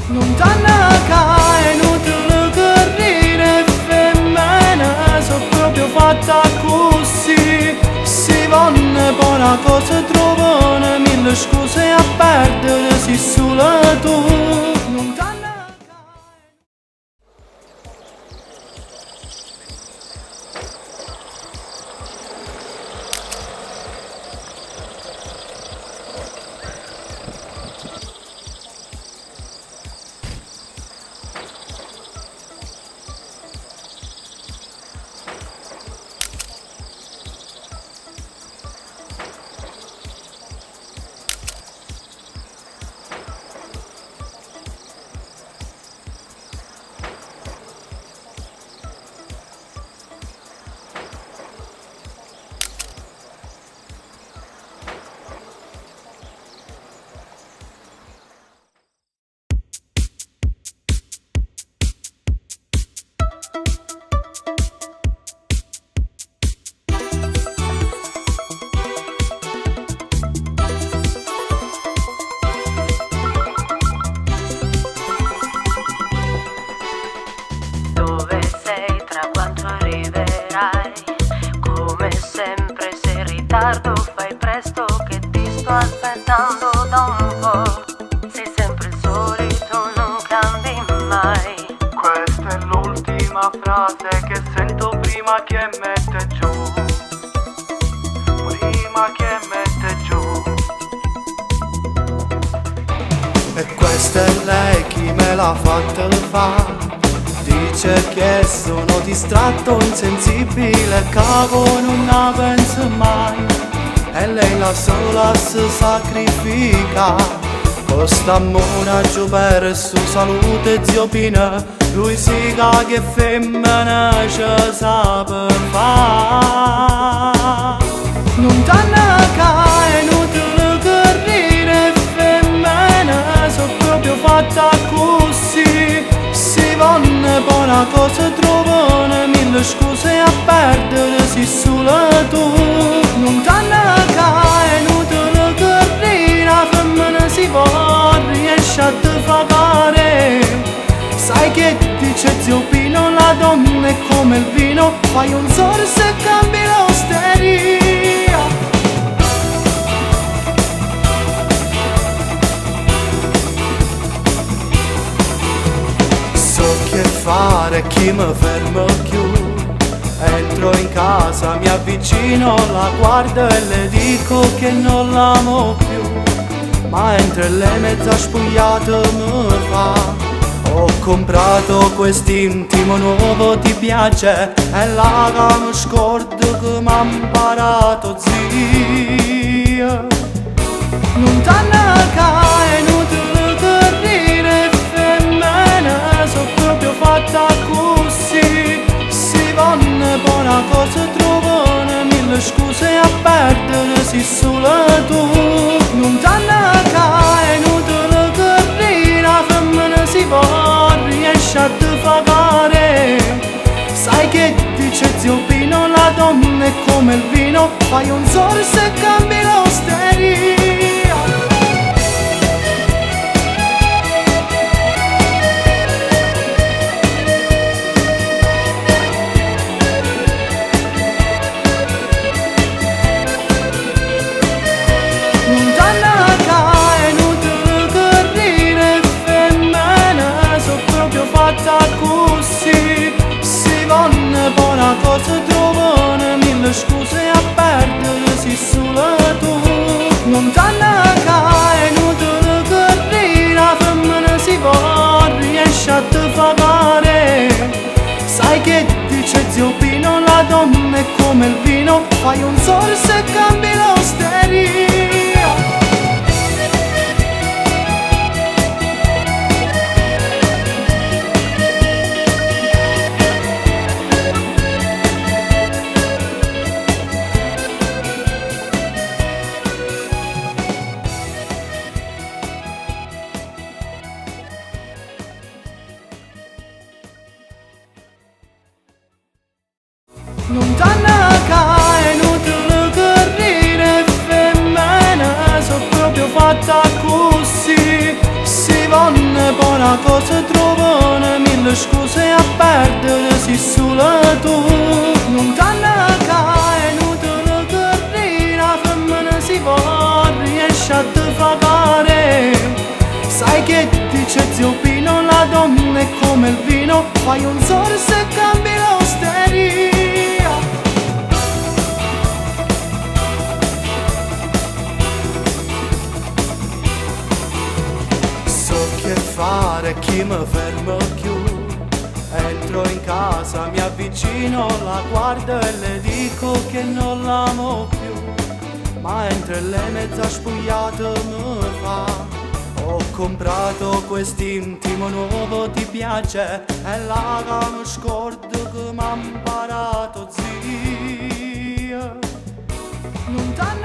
Non t'annaca, è inutile correre, femmine, sono proprio fatta così. Si vanno buona cosa trovano, mille scuse a perdere, si solo tu. Non t'annaca. Dove sei, tra quanto arriverai? Come sempre sei in ritardo, fai presto che ti sto aspettando da un po'. Sei sempre il solito, non cambi mai. Questa è l'ultima frase che sento prima che mette giù. Prima che mette giù. E questa è lei chi me l'ha fatta fare. Dice che sono distratto, insensibile, cavo non la penso mai. E lei la sola si sacrifica. Costa amore giù per su salute zio Pina. Lui si caga che femmina ci sa per fa'. Non t'annaca, è inutile correre, femmina, sono proprio fatta così. Si vanno buona cosa trovano, mille scuse a perdere, si solo tu. Non t'annaca, è inutile correre, la femmina si va, riesce a te fare. Sai che dice zio Pino, la donna è come il vino, fai un sorso e cambi l'osteria. So che fare, chi mi ferma più. Entro in casa, mi avvicino, la guardo e le dico che non l'amo più. Ma entre le mezza spogliata mi fa: ho comprato quest'intimo nuovo, ti piace? È la che mi scordo che m'ha imparato zia. Non t'annaca, è inutile correre, femmina, sono proprio fatta così. Si vanno buona cosa trovano, mille scuse a perdere, si solo tu. Non t'annaca, è inutile correre, la femmina si va, riesce a te fare. Sai che dice zio Pino, la donna è come il vino, fai un sorso e cambi l'osteria. Non t'annaca, è inutile correre, femmina, sono proprio fatta così. Si vanno buona cosa trovano, mille scuse a perdere, si solo tu. Non t'annaca, è inutile correre, la femmina si va, riesce a te fare. Sai che dice zio Pino, la donna è come il vino, fai un sorso e cambi l'osteria. Non t'annaca, è inutile correre, femmina, sono proprio fatta così. Si vanno buona una cosa trovano mille scuse a perdere si solo tu. Non t'hanno che è inutile che la femmina si può riesce a te fare. Sai che dice zio Pino, la donna è come il vino, fai un sorso e cambi l'osteria. So che fare, chi mi ferma più. Entro in casa, mi avvicino, la guardo e le dico che non l'amo più. Ma entre le mezza spogliate mi fa: ho comprato quest'intimo nuovo, ti piace? È là che mi scordo che m'ha imparato, zia. Non t'hanno